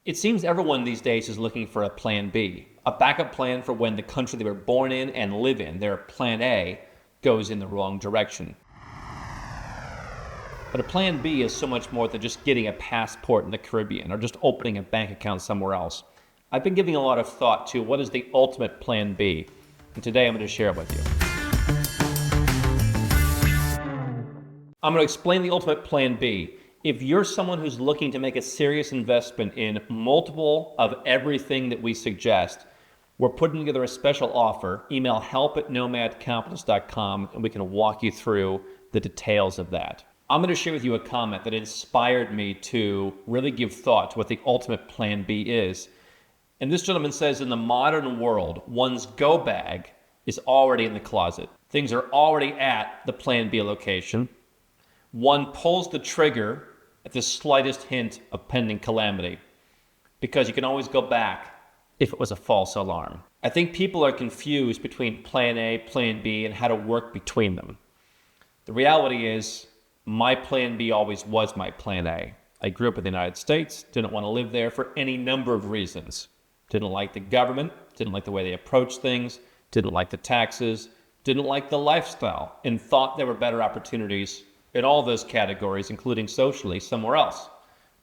It seems everyone these days is looking for a plan B, a backup plan for when the country they were born in and live in, their plan A, goes in the wrong direction. But a plan B is so much more than just getting a passport in the Caribbean or just opening a bank account somewhere else. I've been giving a lot of thought to what is the ultimate plan B, and today I'm going to share it with you. I'm going to explain the ultimate plan B. If you're someone who's looking to make a serious investment in multiple of everything that we suggest, we're putting together a special offer. Email help@nomadcapitalist.com and we can walk you through the details of that. I'm going to share with you a comment that inspired me to really give thought to what the ultimate plan B is. And this gentleman says, in the modern world, one's go bag is already in the closet. Things are already at the plan B location. One pulls the trigger at the slightest hint of pending calamity, because you can always go back if it was a false alarm. I think people are confused between plan A, plan B, and how to work between them. The reality is, my plan B always was my plan A. I grew up in the United States, didn't want to live there for any number of reasons. Didn't like the government, didn't like the way they approached things, didn't like the taxes, didn't like the lifestyle, and thought there were better opportunities in all those categories, including socially, somewhere else.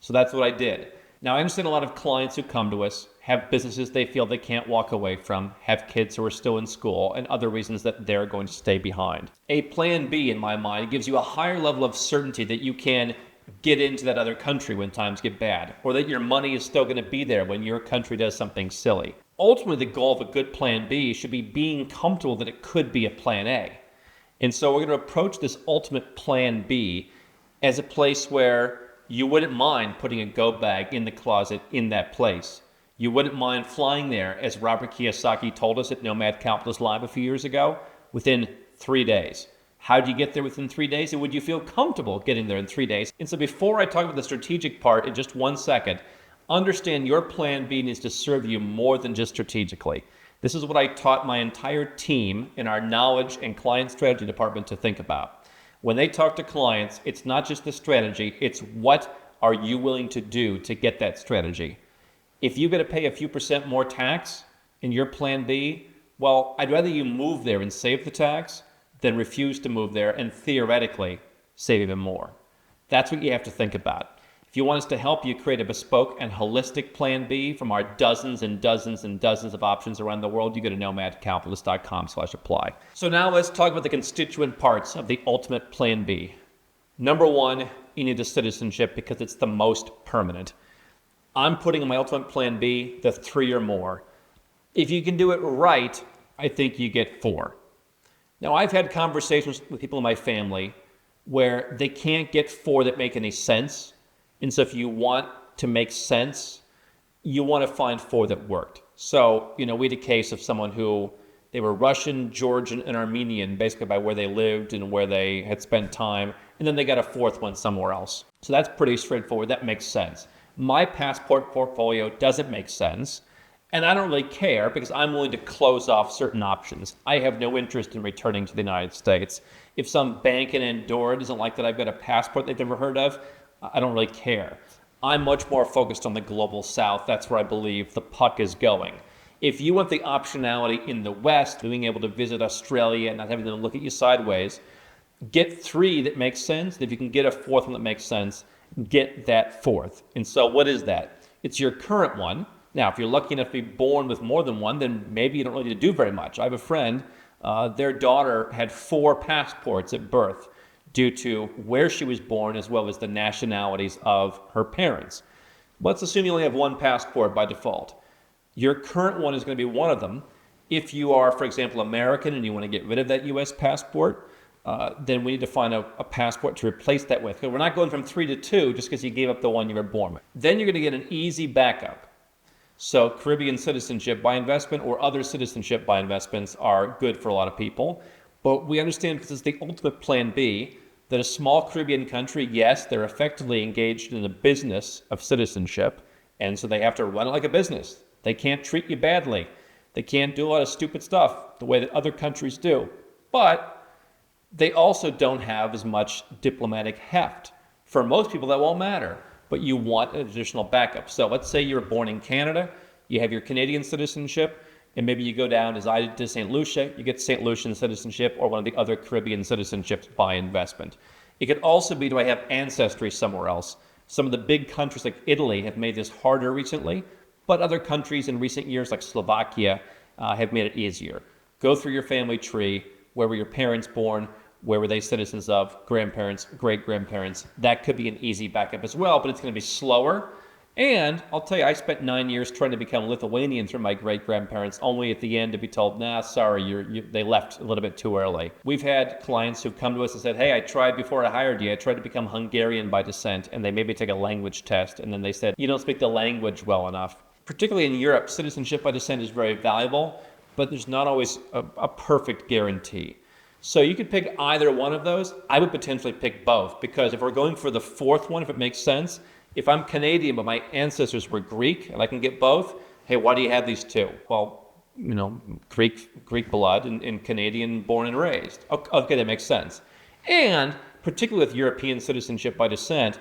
So that's what I did. Now, I understand a lot of clients who come to us have businesses they feel they can't walk away from, have kids who are still in school, and other reasons that they're going to stay behind. A plan B, in my mind, gives you a higher level of certainty that you can get into that other country when times get bad, or that your money is still going to be there when your country does something silly. Ultimately, the goal of a good plan B should be being comfortable that it could be a plan A. And so we're going to approach this ultimate plan B as a place where you wouldn't mind putting a go bag in the closet in that place. You wouldn't mind flying there, as Robert Kiyosaki told us at Nomad Capitalist Live a few years ago, within 3 days. How do you get there within 3 days? And would you feel comfortable getting there in 3 days? And so before I talk about the strategic part in just 1 second, understand your plan B needs to serve you more than just strategically. This is what I taught my entire team in our knowledge and client strategy department to think about. When they talk to clients, it's not just the strategy, it's what are you willing to do to get that strategy. If you've got to pay a few percent more tax in your plan B, well, I'd rather you move there and save the tax than refuse to move there and theoretically save even more. That's what you have to think about. If you want us to help you create a bespoke and holistic plan B from our dozens and dozens and dozens of options around the world, you go to nomadcapitalist.com/apply. So now let's talk about the constituent parts of the ultimate plan B. Number one, you need a citizenship because it's the most permanent. I'm putting in my ultimate plan B the 3 or more. If you can do it right, I think you get 4. Now, I've had conversations with people in my family where they can't get 4 that make any sense. And so if you want to make sense, you want to find 4 that worked. So, we had a case of someone who, they were Russian, Georgian, and Armenian, basically by where they lived and where they had spent time. And then they got a 4th one somewhere else. So that's pretty straightforward. That makes sense. My passport portfolio doesn't make sense. And I don't really care because I'm willing to close off certain options. I have no interest in returning to the United States. If some bank in Andorra doesn't like that I've got a passport they've never heard of, I don't really care. I'm much more focused on the global south. That's where I believe the puck is going. If you want the optionality in the West, being able to visit Australia and not having them look at you sideways, get 3 that make sense. If you can get a 4th one that makes sense, get that 4th. And so what is that? It's your current one. Now, if you're lucky enough to be born with more than one, then maybe you don't really need to do very much. I have a friend, their daughter had 4 passports at birth due to where she was born as well as the nationalities of her parents. Let's assume you only have 1 passport by default. Your current one is going to be one of them. If you are, for example, American and you want to get rid of that U.S. passport, then we need to find a passport to replace that with. We're not going from 3 to 2 just because you gave up the one you were born with. Then you're going to get an easy backup. So Caribbean citizenship by investment or other citizenship by investments are good for a lot of people. But we understand, because it's the ultimate plan B, that a small Caribbean country, yes, they're effectively engaged in the business of citizenship. And so they have to run it like a business. They can't treat you badly. They can't do a lot of stupid stuff the way that other countries do. But they also don't have as much diplomatic heft. For most people, that won't matter. but you want an additional backup. So let's say you're born in Canada, you have your Canadian citizenship, and maybe you go down, as I did, to St. Lucia, you get St. Lucian citizenship or one of the other Caribbean citizenships by investment. It could also be, do I have ancestry somewhere else? Some of the big countries like Italy have made this harder recently, but other countries in recent years like Slovakia have made it easier. Go through your family tree. Where were your parents born? Where were they citizens of? Grandparents, great-grandparents. That could be an easy backup as well, but it's going to be slower. And I'll tell you, I spent 9 years trying to become Lithuanian through my great-grandparents, only at the end to be told, nah, sorry, they left a little bit too early. We've had clients who've come to us and said, hey, I tried before I hired you, I tried to become Hungarian by descent, and they maybe take a language test, and then they said, you don't speak the language well enough. Particularly in Europe, citizenship by descent is very valuable, but there's not always a perfect guarantee. So you could pick either one of those. I would potentially pick both, because if we're going for the fourth one, if it makes sense, if I'm Canadian, but my ancestors were Greek, and I can get both, hey, why do you have these two? Well, Greek blood and Canadian born and raised. Okay, that makes sense. And particularly with European citizenship by descent,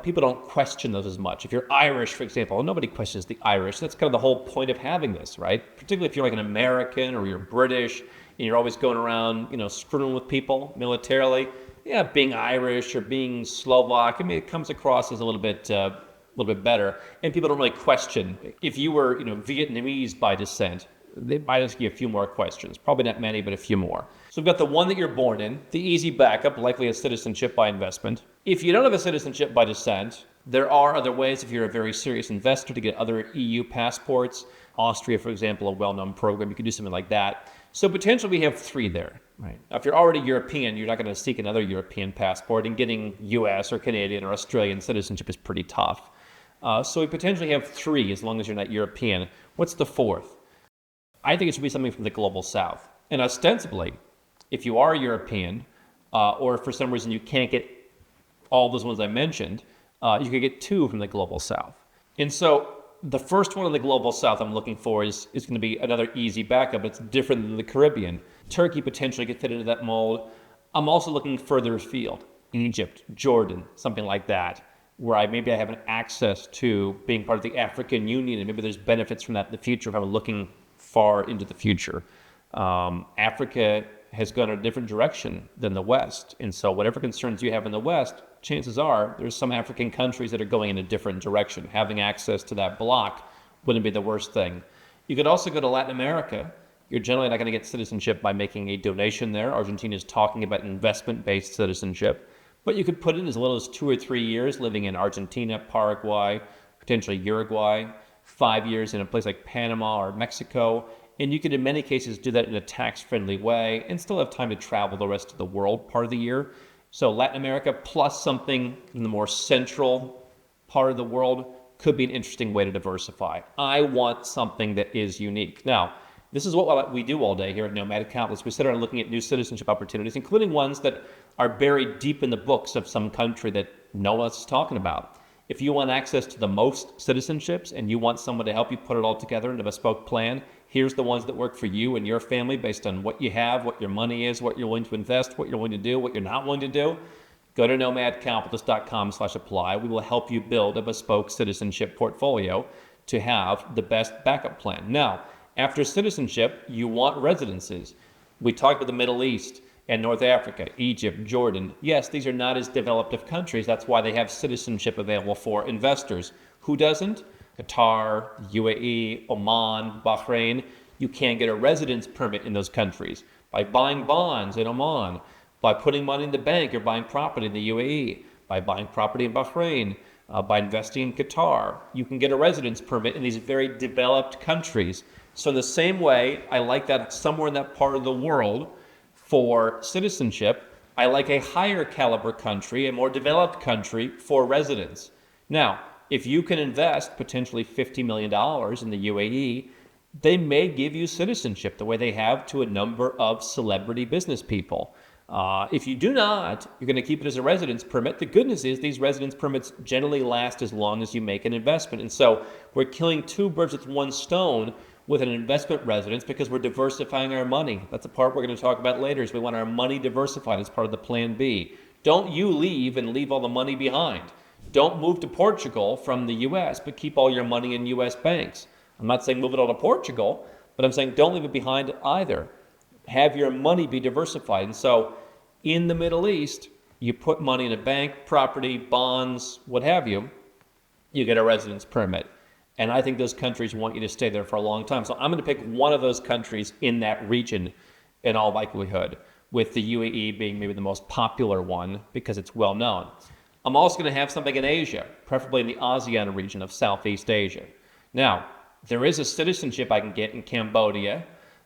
people don't question those as much. If you're Irish, for example, nobody questions the Irish. That's kind of the whole point of having this, right? Particularly if you're like an American or you're British and you're always going around, screwing with people militarily. Yeah, being Irish or being Slovak, it comes across as a little bit better, and people don't really question. If you were, Vietnamese by descent, they might ask you a few more questions. Probably not many, but a few more. So we've got the one that you're born in, the easy backup, likely a citizenship by investment. If you don't have a citizenship by descent, there are other ways if you're a very serious investor to get other EU passports. Austria, for example, a well-known program. You could do something like that. So potentially we have three there. Right. Now, if you're already European, you're not going to seek another European passport, and getting US or Canadian or Australian citizenship is pretty tough. So we potentially have three as long as you're not European. What's the fourth? I think it should be something from the global south. And ostensibly, if you are European, or for some reason you can't get all those ones I mentioned, you could get two from the global south. And so the first one in the global south I'm looking for is going to be another easy backup. It's different than the Caribbean. Turkey potentially could fit into that mold. I'm also looking further afield. Egypt, Jordan, something like that, where I have an access to being part of the African Union, and maybe there's benefits from that in the future if I'm looking far into the future. Africa has gone a different direction than the West, and so whatever concerns you have in the West, chances are there's some African countries that are going in a different direction. Having access to that block wouldn't be the worst thing. You could also go to Latin America. You're generally not going to get citizenship by making a donation there. Argentina is talking about investment-based citizenship. But you could put in as little as 2 or 3 years living in Argentina, Paraguay, potentially Uruguay, 5 years in a place like Panama or Mexico. And you could, in many cases, do that in a tax-friendly way and still have time to travel the rest of the world part of the year. So Latin America plus something in the more central part of the world could be an interesting way to diversify. I want something that is unique. Now, this is what we do all day here at Nomad Capitalist. We sit around looking at new citizenship opportunities, including ones that are buried deep in the books of some country that no one else is talking about. If you want access to the most citizenships and you want someone to help you put it all together in a bespoke plan, here's the ones that work for you and your family based on what you have, what your money is, what you're willing to invest, what you're willing to do, what you're not willing to do. Go to nomadcapitalist.com/apply. We will help you build a bespoke citizenship portfolio to have the best backup plan. Now, after citizenship, you want residencies. We talked about the Middle East and North Africa, Egypt, Jordan. Yes, these are not as developed of countries. That's why they have citizenship available for investors. Who doesn't? Qatar, UAE, Oman, Bahrain. You can't get a residence permit in those countries. By buying bonds in Oman, by putting money in the bank, you're buying property in the UAE, by buying property in Bahrain, by investing in Qatar. You can get a residence permit in these very developed countries. So in the same way, I like that somewhere in that part of the world for citizenship, I like a higher caliber country, a more developed country for residence. Now, if you can invest potentially $50 million in the UAE, they may give you citizenship the way they have to a number of celebrity business people. If you do not, you're going to keep it as a residence permit. The good news is these residence permits generally last as long as you make an investment. And so we're killing two birds with one stone with an investment residence because we're diversifying our money. That's the part we're going to talk about later, is we want our money diversified as part of the plan B. Don't you leave and leave all the money behind. Don't move to Portugal from the US, but keep all your money in US banks. I'm not saying move it all to Portugal, but I'm saying don't leave it behind either. Have your money be diversified. And so in the Middle East, you put money in a bank, property, bonds, what have you, you get a residence permit. And I think those countries want you to stay there for a long time. So I'm going to pick one of those countries in that region in all likelihood, with the UAE being maybe the most popular one because it's well known. I'm also going to have something in Asia, preferably in the ASEAN region of Southeast Asia. Now, there is a citizenship I can get in Cambodia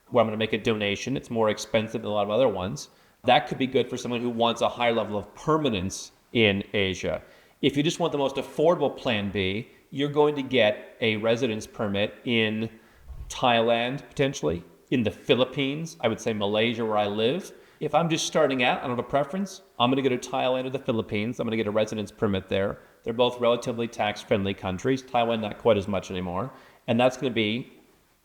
where I'm going to make a donation. It's more expensive than a lot of other ones. That could be good for someone who wants a higher level of permanence in Asia. If you just want the most affordable plan B, you're going to get a residence permit in Thailand, potentially, in the Philippines, I would say Malaysia, where I live. If I'm just starting out, I don't have a preference, I'm going to go to Thailand or the Philippines. I'm going to get a residence permit there. They're both relatively tax-friendly countries. Thailand, not quite as much anymore. And that's going to be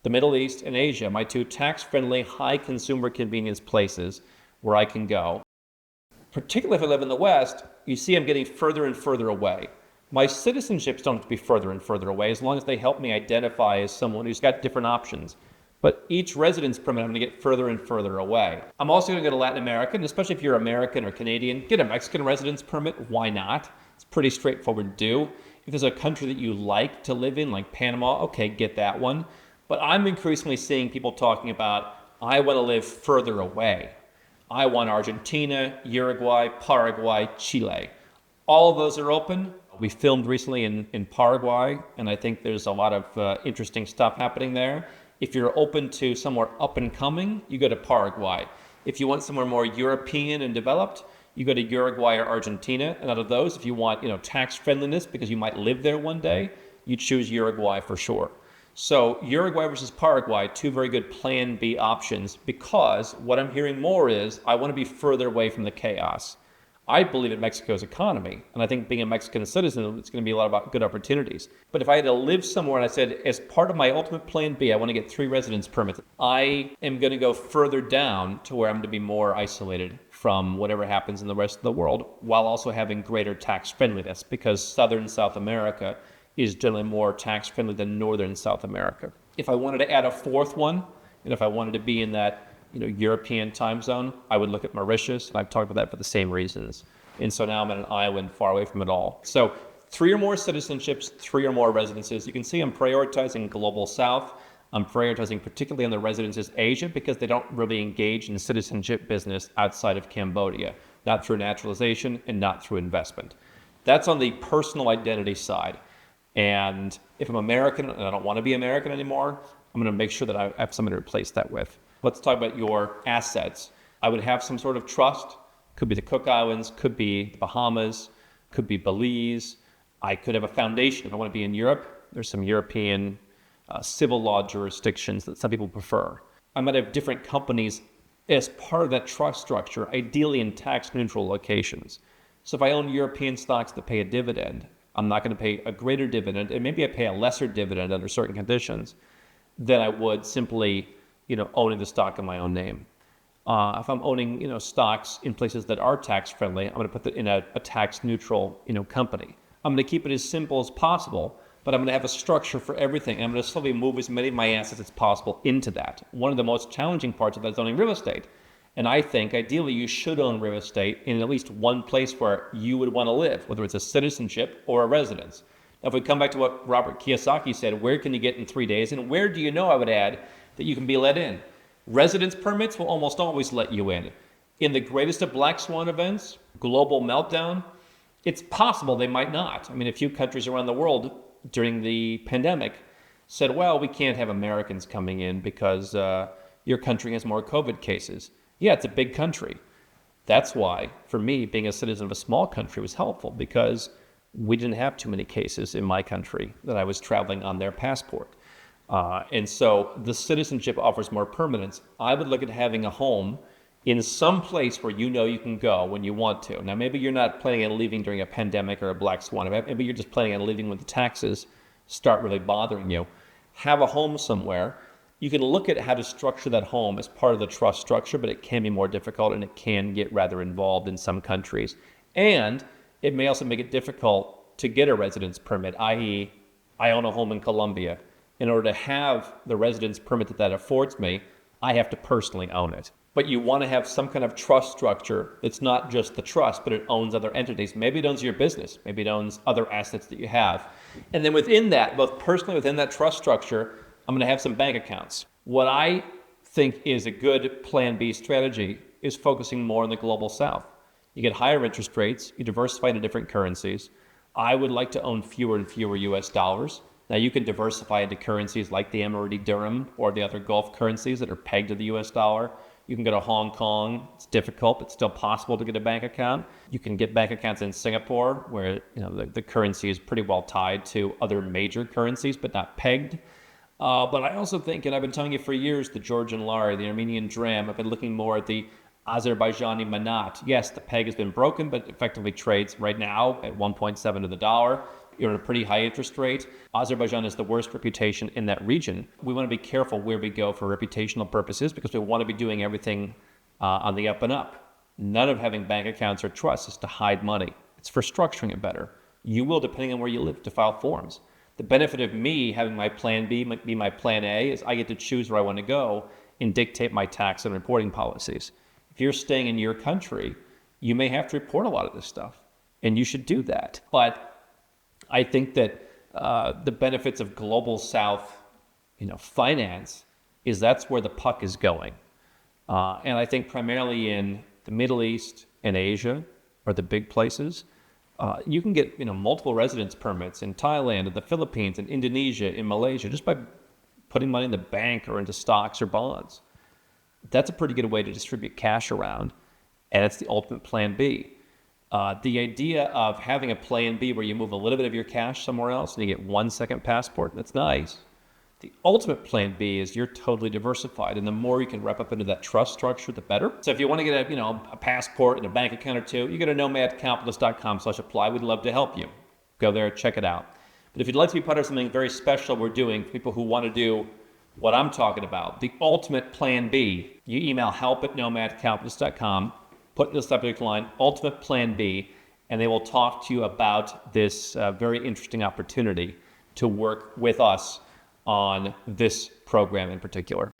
the Middle East and Asia, my two tax-friendly, high consumer convenience places where I can go. Particularly if I live in the West, you see I'm getting further and further away. My citizenships don't have to be further and further away as long as they help me identify as someone who's got different options. But each residence permit, I'm going to get further and further away. I'm also going to go to Latin America, and especially if you're American or Canadian, get a Mexican residence permit. Why not? It's pretty straightforward to do. If there's a country that you like to live in, like Panama, okay, get that one. But I'm increasingly seeing people talking about, I want to live further away. I want Argentina, Uruguay, Paraguay, Chile. All of those are open. We filmed recently in Paraguay, and I think there's a lot of interesting stuff happening there. If you're open to somewhere up and coming, you go to Paraguay. If you want somewhere more European and developed, you go to Uruguay or Argentina. And out of those, if you want, tax friendliness because you might live there one day, you choose Uruguay for sure. So Uruguay versus Paraguay, two very good plan B options, because what I'm hearing more is I want to be further away from the chaos. I believe in Mexico's economy, and I think being a Mexican citizen, it's going to be a lot about good opportunities. But if I had to live somewhere and I said, as part of my ultimate plan B, I want to get 3 residence permits, I am going to go further down to where I'm going to be more isolated from whatever happens in the rest of the world, while also having greater tax friendliness, because Southern South America is generally more tax friendly than Northern South America. If I wanted to add a fourth one, and if I wanted to be in that European time zone, I would look at Mauritius, and I've talked about that for the same reasons. And so now I'm at an island far away from it all. So 3 or more citizenships, 3 or more residences. You can see I'm prioritizing Global South. I'm prioritizing particularly on the residences Asia because they don't really engage in citizenship business outside of Cambodia, not through naturalization and not through investment. That's on the personal identity side. And if I'm American and I don't want to be American anymore, I'm going to make sure that I have somebody to replace that with. Let's talk about your assets. I would have some sort of trust. Could be the Cook Islands, could be the Bahamas, could be Belize. I could have a foundation if I want to be in Europe. There's some European civil law jurisdictions that some people prefer. I might have different companies as part of that trust structure, ideally in tax neutral locations. So if I own European stocks that pay a dividend, I'm not going to pay a greater dividend, and maybe I pay a lesser dividend under certain conditions than I would simply owning the stock in my own name. If I'm owning, stocks in places that are tax friendly, I'm going to put that in a tax neutral, company. I'm going to keep it as simple as possible, but I'm going to have a structure for everything. I'm going to slowly move as many of my assets as possible into that. One of the most challenging parts of that is owning real estate. And I think ideally you should own real estate in at least one place where you would want to live, whether it's a citizenship or a residence. Now, if we come back to what Robert Kiyosaki said, where can you get in 3 days? And where do I would add, that you can be let in? Residence permits will almost always let you in. In the greatest of black swan events, global meltdown, it's possible they might not. I mean, a few countries around the world during the pandemic said, well, we can't have Americans coming in because your country has more COVID cases. Yeah, it's a big country. That's why, for me, being a citizen of a small country was helpful, because we didn't have too many cases in my country that I was traveling on their passport. And so the citizenship offers more permanence. I would look at having a home in some place where you can go when you want to. Now, maybe you're not planning on leaving during a pandemic or a black swan event. Maybe you're just planning on leaving when the taxes start really bothering you. Have a home somewhere. You can look at how to structure that home as part of the trust structure, but it can be more difficult and it can get rather involved in some countries. And it may also make it difficult to get a residence permit, i.e., I own a home in Colombia. In order to have the residence permit that affords me, I have to personally own it. But you want to have some kind of trust structure. It's not just the trust, but it owns other entities. Maybe it owns your business. Maybe it owns other assets that you have. And then within that, both personally within that trust structure, I'm going to have some bank accounts. What I think is a good Plan B strategy is focusing more on the global south. You get higher interest rates, you diversify into different currencies. I would like to own fewer and fewer US dollars. Now you can diversify into currencies like the Emirati dirham or the other Gulf currencies that are pegged to the US dollar. You can go to Hong Kong. It's difficult, but still possible to get a bank account. You can get bank accounts in Singapore, where the currency is pretty well tied to other major currencies, but not pegged. But I also think, and I've been telling you for years, the Georgian lari, the Armenian dram. I've been looking more at the Azerbaijani manat. Yes, the peg has been broken, but effectively trades right now at 1.7 to the dollar. You're at a pretty high interest rate. Azerbaijan has the worst reputation in that region. We want to be careful where we go for reputational purposes because we want to be doing everything on the up and up. None of having bank accounts or trusts is to hide money. It's for structuring it better. You will, depending on where you live, to file forms. The benefit of me having my Plan B be my Plan A is I get to choose where I want to go and dictate my tax and reporting policies. If you're staying in your country, you may have to report a lot of this stuff, and you should do that. But I think that the benefits of global South, finance is that's where the puck is going. And I think primarily in the Middle East and Asia are the big places. You can get, multiple residence permits in Thailand, in the Philippines, in Indonesia, in Malaysia, just by putting money in the bank or into stocks or bonds. That's a pretty good way to distribute cash around, and it's the ultimate Plan B. The idea of having a Plan B where you move a little bit of your cash somewhere else and you get 1 second passport, that's nice. The ultimate Plan B is you're totally diversified, and the more you can wrap up into that trust structure, the better. So if you want to get a passport and a bank account or two, you go to nomadcapitalist.com/apply. We'd love to help you. Go there, check it out. But if you'd like to be part of something very special we're doing for people who want to do what I'm talking about, the ultimate Plan B, you email help@nomadcapitalist.com, put in the subject line, ultimate Plan B, and they will talk to you about this very interesting opportunity to work with us on this program in particular.